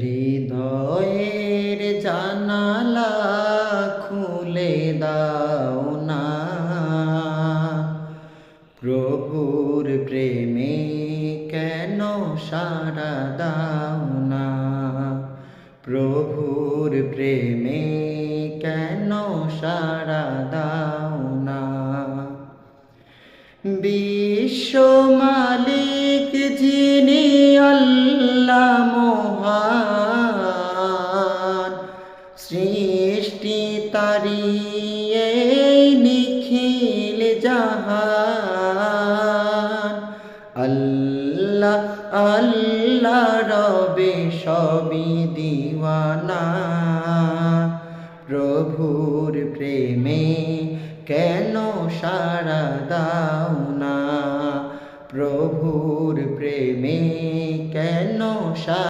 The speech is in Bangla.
হৃদয়ের জানালা খুলে দাও না, প্রভুর প্রেমে কেন সাড়া দাও না, প্রভুর প্রেমে কেন সাড়া দাও না। বিশ্ব মালিক যিনি আল্লাহ মহান, সৃষ্টি তারি এই নিখিল জাহান। আল্লাহ আল্লাহ রবে সবই দিওয়ানা, প্রভুর প্রেমে কেন সাড়া দাও না, প্রভুর প্রেমে কেন সাড়া